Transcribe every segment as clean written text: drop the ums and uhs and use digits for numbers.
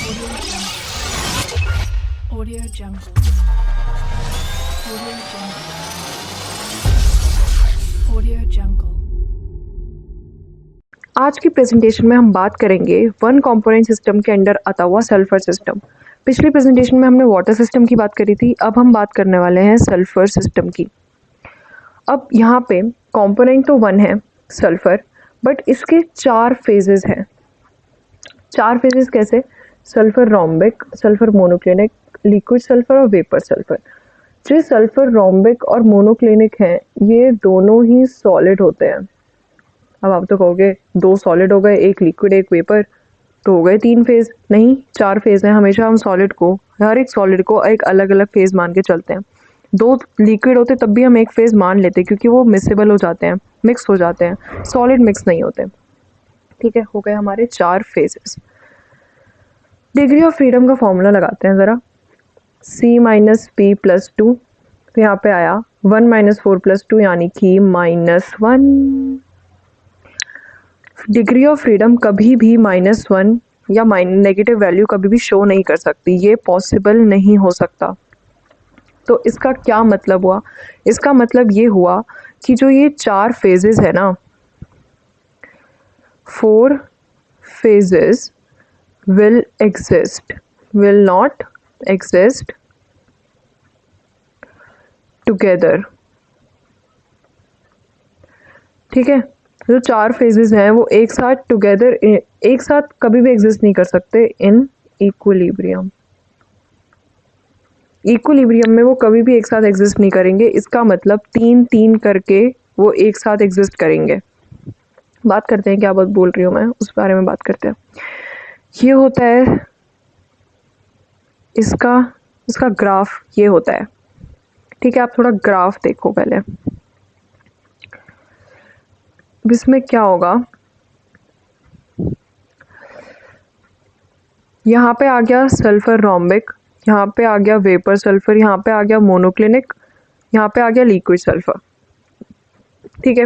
Audio Jungle. Audio Jungle. Audio Jungle. Audio Jungle. आज की presentation में हम बात करेंगे वन कंपोनेंट सिस्टम के अंडर आता हुआ सल्फर सिस्टम। पिछली प्रेजेंटेशन में हमने वाटर सिस्टम की बात करी थी, अब हम बात करने वाले हैं सल्फर सिस्टम की। अब यहाँ पे कंपोनेंट तो वन है सल्फर, बट इसके चार फेजेस हैं। चार फेजेस कैसे? Sulphur rhombic, sulphur monoclinic, liquid sulphur और वेपर सल्फर। जो सल्फर रोम्बिक और मोनोक्लिनिक हैं, ये दोनों ही सॉलिड होते हैं। अब आप तो कहोगे दो सॉलिड हो गए, एक लिक्विड एक वेपर, तो हो गए तीन फेज। नहीं, चार फेज हैं। हमेशा हम सॉलिड को, हर एक सॉलिड को एक अलग अलग फेज मान के चलते हैं। दो लिक्विड होते तब भी हम एक फेज मान लेते क्योंकि वो मिक्सेबल हो जाते हैं, मिक्स हो जाते हैं। सॉलिड मिक्स नहीं होते। ठीक है, हो गए हमारे चार फेजेस। डिग्री ऑफ फ्रीडम का फॉर्मूला लगाते हैं ज़रा। C minus P plus to, तो यहाँ पे आया 1 माइनस 4 प्लस टू यानी कि -1। डिग्री ऑफ फ्रीडम कभी भी -1 या नेगेटिव वैल्यू कभी भी शो नहीं कर सकती, ये पॉसिबल नहीं हो सकता। तो इसका क्या मतलब हुआ? इसका मतलब ये हुआ कि जो ये चार फेजेस है ना, 4 phases will not exist together। ठीक है, जो चार फेजेस हैं वो एक साथ टुगेदर, एक साथ कभी भी एग्जिस्ट नहीं कर सकते इन इक्विलिब्रियम। इक्विलिब्रियम में वो कभी भी एक साथ एग्जिस्ट नहीं करेंगे। इसका मतलब तीन तीन करके वो एक साथ एग्जिस्ट करेंगे। बात करते हैं, क्या बात बोल रही हूँ मैं, उस बारे में बात करते हैं। ये होता है इसका इसका ग्राफ, ये होता है। ठीक है, आप थोड़ा ग्राफ देखो पहले। इसमें क्या होगा, यहाँ पे आ गया सल्फर रोम्बिक, यहाँ पे आ गया वेपर सल्फर, यहाँ पे आ गया मोनोक्लिनिक, यहाँ पे आ गया लिक्विड सल्फर। ठीक है,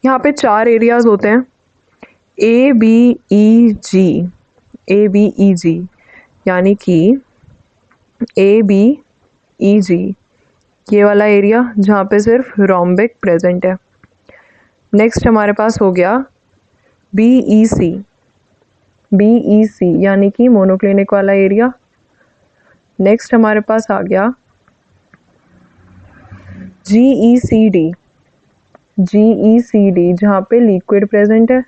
यहाँ पे चार एरियाज होते हैं, A B E ji, A B E जी, यानी कि ए बी ई जी, ये वाला एरिया जहाँ पे सिर्फ रोम्बिक प्रेजेंट है। नेक्स्ट हमारे पास हो गया बी ई सी, बी ई सी यानी कि मोनोक्लिनिक वाला एरिया। नेक्स्ट हमारे पास आ गया जी ई सी डी, जी ई सी डी जहाँ पे लिक्विड प्रेजेंट है।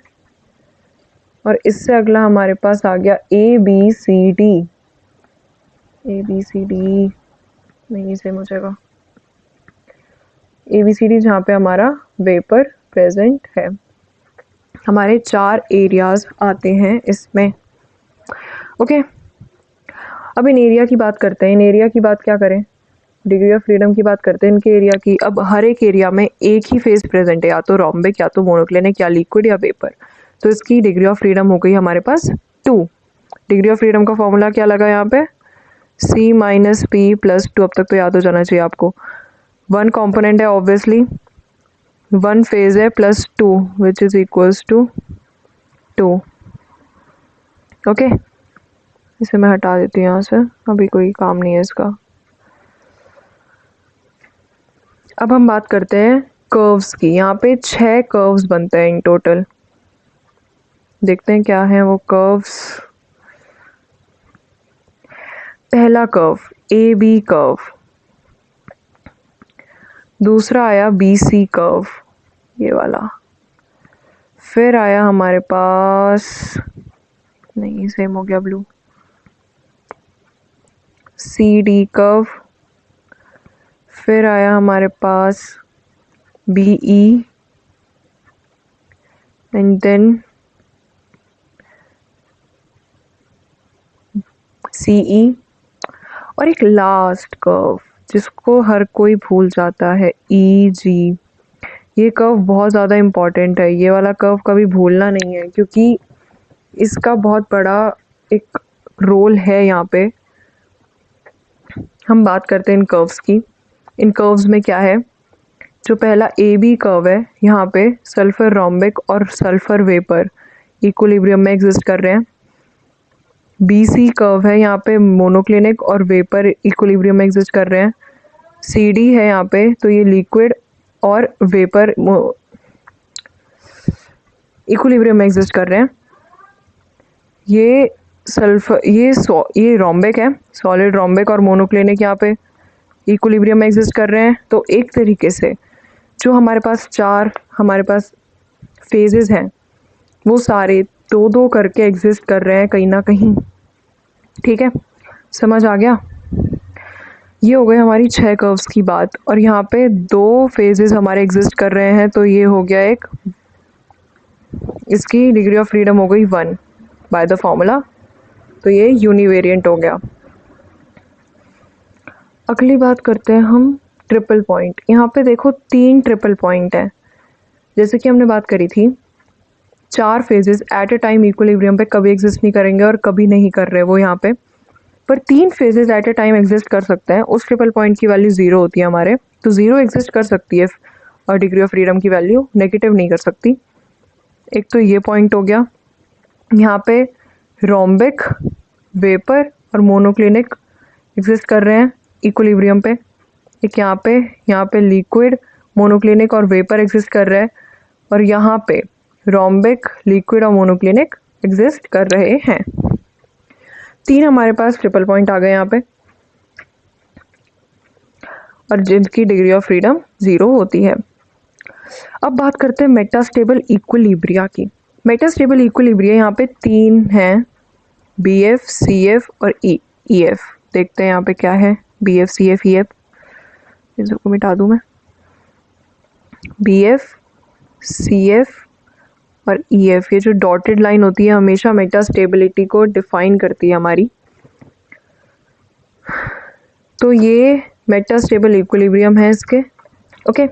और इससे अगला हमारे पास आ गया A B C D, A B C D नहीं सेम हो जाएगा, ए बी सी डी जहाँ पे हमारा वेपर प्रेजेंट है। हमारे चार एरियाज आते हैं इसमें। ओके, अब इन एरिया की बात करते हैं। इन एरिया की बात क्या करें, डिग्री ऑफ फ्रीडम की बात करते हैं इनके एरिया की। अब हर एक एरिया में एक ही फेज प्रेजेंट है, या तो रोम्बिक या तो मोनोक्लिनिक या लिक्विड या वेपर। तो इसकी डिग्री ऑफ फ्रीडम हो गई हमारे पास 2। डिग्री ऑफ फ्रीडम का फॉर्मूला क्या लगा यहाँ पे, C minus P plus two. अब तक तो याद हो जाना चाहिए आपको। वन कॉम्पोनेंट है ऑब्वियसली, वन फेज है, plus 2 which is equals to 2। Okay, इसे मैं हटा देती हूँ यहाँ से, अभी कोई काम नहीं है इसका। अब हम बात करते हैं कर्व्स की। यहाँ पे 6 कर्व्स बनते हैं इन टोटल। देखते हैं क्या है वो कर्व्स। पहला कर्व ए बी कर्व, दूसरा आया बी सी कर्व, ये वाला। फिर आया हमारे पास, नहीं सेम हो गया ब्लू, सी डी कर्व। फिर आया हमारे पास बी ई एंड देन सी ई, और एक लास्ट कर्व जिसको हर कोई भूल जाता है, ई जी। ये कर्व बहुत ज़्यादा इम्पॉर्टेंट है, ये वाला कर्व कभी भूलना नहीं है क्योंकि इसका बहुत बड़ा एक रोल है यहाँ पे। हम बात करते हैं इन कर्व्स की। इन कर्व्स में क्या है, जो पहला ए बी कर्व है, यहाँ पे सल्फर रोम्बिक और सल्फर वेपर इक्विलिब्रियम में एग्जिस्ट कर रहे हैं। BC कर्व है, यहाँ पे मोनोक्लिनिक और वेपर इक्विलिब्रियम में एग्जिस्ट कर रहे हैं। CD है यहाँ पे, तो ये लिक्विड और वेपर इक्विलिब्रियम में एग्जिस्ट कर रहे हैं। ये सल्फर ये रोम्बिक है, सॉलिड रोम्बिक और मोनोक्लिनिक यहाँ पे इक्विलिब्रियम में एग्जिस्ट कर रहे हैं। तो एक तरीके से जो हमारे पास हमारे पास फेजेस हैं वो सारे दो दो करके एग्जिस्ट कर रहे हैं कहीं ना कहीं। ठीक है, समझ आ गया? ये हो गई हमारी 6 कर्व्स की बात, और यहाँ पे 2 फेजेस हमारे एग्जिस्ट कर रहे हैं, तो ये हो गया एक, इसकी डिग्री ऑफ फ्रीडम हो गई 1 बाय द फॉर्मूला, तो ये यूनिवेरिएंट हो गया। अगली बात करते हैं हम ट्रिपल पॉइंट। यहाँ पे देखो 3 ट्रिपल पॉइंट है, जैसे कि हमने बात करी थी 4 phases at a time equilibrium पे कभी एग्जिस्ट नहीं करेंगे और कभी नहीं कर रहे वो यहाँ पे, पर 3 phases at a time exist कर सकते हैं। उस ट्रिपल पॉइंट की वैल्यू 0 होती है हमारे, तो 0 एग्जिस्ट कर सकती है और डिग्री ऑफ फ्रीडम की वैल्यू नेगेटिव नहीं कर सकती। एक तो ये पॉइंट हो गया। यहाँ पे रोम्बिक, वेपर और मोनोक्लिनिक एग्जिस्ट कर रहे हैं इक्विलिब्रियम पे। एक यहाँ पे लिक्विड, मोनोक्लिनिक और वेपर एग्जिस्ट कर रहे हैं, और यहाँ पे रोम्बिक, लिक्विड और मोनोक्लिनिक एग्जिस्ट कर रहे हैं। 3 हमारे पास ट्रिपल पॉइंट आ गए यहाँ पे, और जिनकी डिग्री ऑफ फ्रीडम 0 होती है। अब बात करते हैं मेटास्टेबल इक्विलिब्रिया की। मेटास्टेबल इक्विलिब्रिया यहाँ पे 3 हैं, BF, CF और EF। देखते हैं यहाँ पे क्या है, BF, CF, EF, इसको मिटा दूं मैं। BF, CF और EF, ये जो डॉटेड लाइन होती है हमेशा मेटास्टेबिलिटी को डिफाइन करती है हमारी। तो ये मेटास्टेबल इक्विलिब्रियम है इसके। ओके,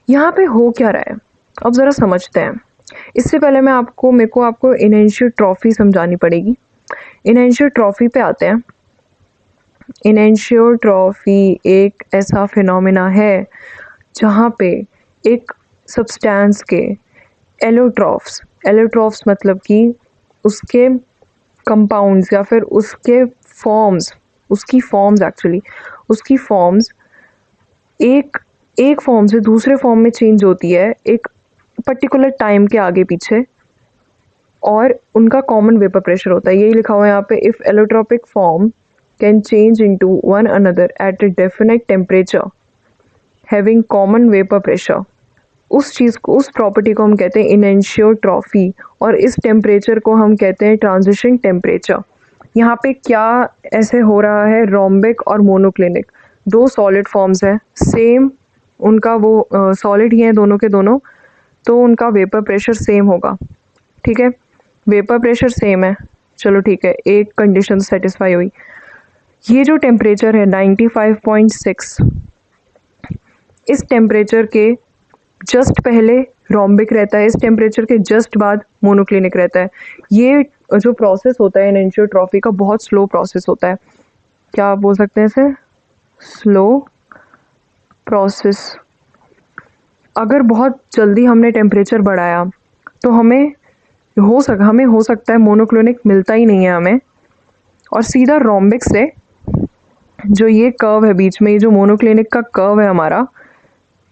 यहाँ पे हो क्या रहा है अब ज़रा समझते हैं। इससे पहले मेरे को आपको इनएंशियोट्रॉफी समझानी पड़ेगी। इनएंशियोट्रॉफी पे आते हैं। इनएंशियोट्रॉफी एक ऐसा फिनोमेना है जहाँ पे एक सब्सटेंस के एलोट्रॉफ्स मतलब कि उसके कंपाउंड्स या फिर उसकी फॉर्म्स एक फॉर्म से दूसरे फॉर्म में चेंज होती है एक पर्टिकुलर टाइम के आगे पीछे, और उनका कॉमन वेपर प्रेशर होता है। यही लिखा हुआ है यहाँ पे, if allotropic form can change into one another at a definite temperature having common vapour pressure, उस प्रॉपर्टी को हम कहते हैं इनएंशियोट्रॉफी, और इस टेम्परेचर को हम कहते हैं ट्रांजिशन टेम्परेचर। यहाँ पे क्या ऐसे हो रहा है, रोम्बिक और मोनोक्लिनिक 2 सॉलिड फॉर्म्स हैं, सेम उनका वो सॉलिड ही हैं दोनों के दोनों, तो उनका वेपर प्रेशर सेम होगा। ठीक है, वेपर प्रेशर सेम है, चलो ठीक है, एक कंडीशन सेटिस्फाई हुई। ये जो टेम्परेचर है 95.6, इस टेम्परेचर के जस्ट पहले रोम्बिक रहता है, इस टेम्परेचर के जस्ट बाद मोनोक्लिनिक रहता है। ये जो प्रोसेस होता है इनएंशियोट्रॉफी का बहुत स्लो प्रोसेस होता है। क्या आप बोल सकते हैं इसे, स्लो प्रोसेस। अगर बहुत जल्दी हमने टेम्परेचर बढ़ाया तो हमें हो सकता है मोनोक्लिनिक मिलता ही नहीं है हमें, और सीधा रोम्बिक से जो ये कर्व है बीच में, ये जो मोनोक्लिनिक का कर्व है हमारा,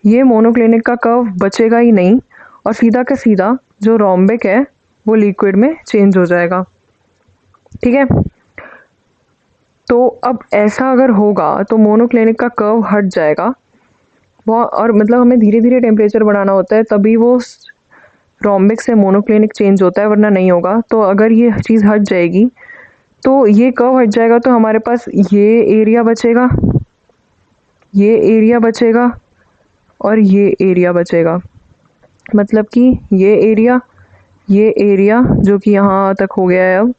ये मोनोक्लिनिक का कर्व बचेगा ही नहीं, और सीधा का सीधा जो रोम्बिक है वो लिक्विड में चेंज हो जाएगा। ठीक है, तो अब ऐसा अगर होगा तो मोनोक्लिनिक का कर्व हट जाएगा, और मतलब हमें धीरे धीरे टेम्परेचर बढ़ाना होता है, तभी वो रोम्बिक से मोनोक्लिनिक चेंज होता है, वरना नहीं होगा। तो अगर ये चीज़ हट जाएगी तो ये कर्व हट जाएगा, तो हमारे पास ये एरिया बचेगा, ये एरिया बचेगा और ये एरिया बचेगा। मतलब कि ये एरिया जो कि यहाँ तक हो गया है अब,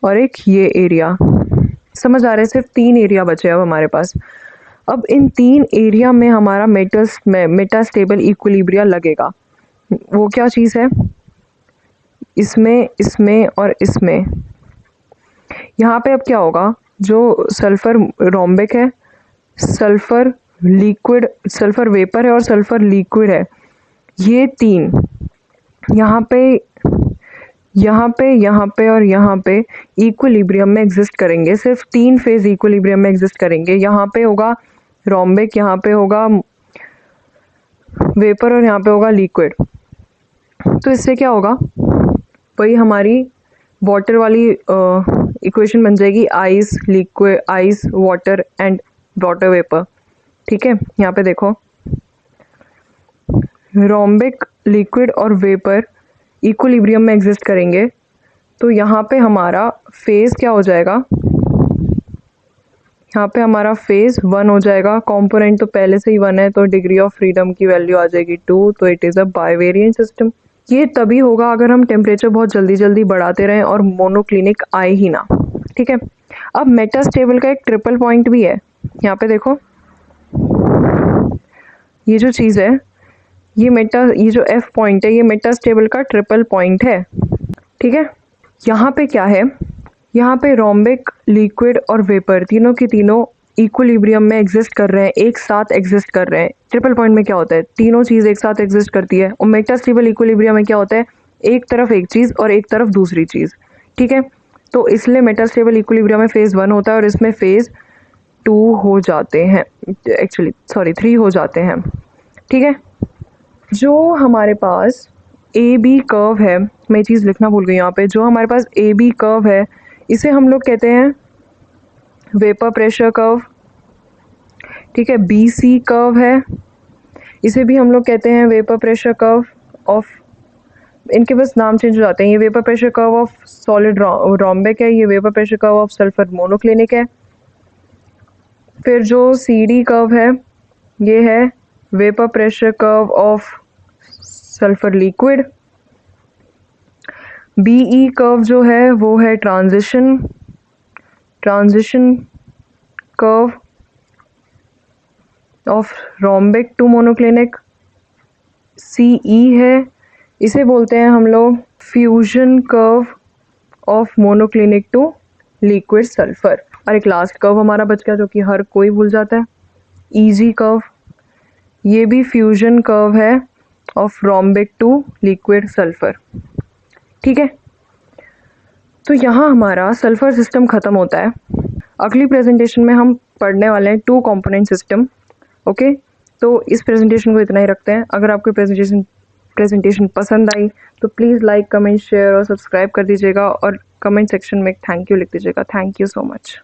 और एक ये एरिया। समझ आ रहा है, सिर्फ 3 एरिया बचे अब हमारे पास। अब इन 3 एरिया में हमारा मेटास्टेबल इक्विलिब्रिया लगेगा। वो क्या चीज़ है, इसमें और इसमें। यहाँ पे अब क्या होगा, जो सल्फर रोम्बिक है, सल्फर वेपर है और सल्फर लिक्विड है, ये 3 यहाँ पे यहाँ पे और यहाँ पे इक्विलिब्रियम में एग्जिस्ट करेंगे। सिर्फ 3 फेज इक्विलिब्रियम में एग्जिस्ट करेंगे। यहाँ पे होगा रोम्बिक, यहाँ पे होगा वेपर और यहाँ पे होगा लिक्विड। तो इससे क्या होगा, वही हमारी वाटर वाली इक्वेशन बन जाएगी, ice liquid, ice water and water vapour. ठीक है, यहाँ पे देखो रोम्बिक, लिक्विड और वेपर इक्विलिब्रियम में एग्जिस्ट करेंगे। तो यहाँ पे हमारा फेज क्या हो जाएगा, यहाँ पे हमारा फेज 1 हो जाएगा। कंपोनेंट तो पहले से ही 1 है, तो डिग्री ऑफ फ्रीडम की वैल्यू आ जाएगी 2। तो इट इज़ अ बाइवेरिएंट सिस्टम। ये तभी होगा अगर हम टेम्परेचर बहुत जल्दी जल्दी बढ़ाते रहें और मोनोक्लिनिक आए ही ना। ठीक है, अब मेटास्टेबल का एक ट्रिपल पॉइंट भी है। यहाँ पे देखो ये जो चीज़ है, ये जो F पॉइंट है, ये मेटास्टेबल का ट्रिपल पॉइंट है। ठीक है, यहाँ पे क्या है, यहाँ पे रोम्बिक, लिक्विड और वेपर तीनों की तीनों इक्विलिब्रियम में एग्जिस्ट कर रहे हैं, एक साथ एग्जिस्ट कर रहे हैं। ट्रिपल पॉइंट में क्या होता है, तीनों चीज़ एक साथ एग्जिस्ट करती है। और मेटास्टेबल इक्विलिब्रियम में क्या होता है, एक तरफ एक चीज़ और एक तरफ दूसरी चीज़। ठीक है, तो इसलिए मेटास्टेबल इक्विलिब्रियम में फेज 1 होता है और इसमें फेज 2 हो जाते हैं, एक्चुअली 3 हो जाते हैं। ठीक है, जो हमारे पास ए बी कर्व है, मैं चीज़ लिखना भूल गई यहाँ पे, जो हमारे पास ए बी कर्व है इसे हम लोग कहते हैं वेपर प्रेशर कर्व। ठीक है, बी सी कर्व है, इसे भी हम लोग कहते हैं वेपर प्रेशर कर्व ऑफ, इनके बस नाम चेंज हो जाते हैं। ये vapour pressure curve of solid rhombic है, ये vapour pressure curve of sulphur monoclinic है। फिर जो सी डी कर्व है ये है vapour pressure curve of sulphur liquid. BE curve जो है वो है transition curve of rhombic to monoclinic. CE है, इसे बोलते हैं हम लोग fusion curve of monoclinic to liquid sulphur. और एक लास्ट कर्व हमारा बच गया जो कि हर कोई भूल जाता है, ईजी कर्व। ये भी फ्यूजन कर्व है of rhombic to liquid sulphur. ठीक है, तो यहाँ हमारा सल्फर सिस्टम ख़त्म होता है। अगली प्रेजेंटेशन में हम पढ़ने वाले हैं 2 कंपोनेंट सिस्टम। ओके, तो इस प्रेजेंटेशन को इतना ही रखते हैं। अगर आपको प्रेजेंटेशन पसंद आई तो प्लीज़ लाइक, कमेंट, शेयर और सब्सक्राइब कर दीजिएगा और कमेंट सेक्शन में थैंक यू लिख दीजिएगा। Thank you so much.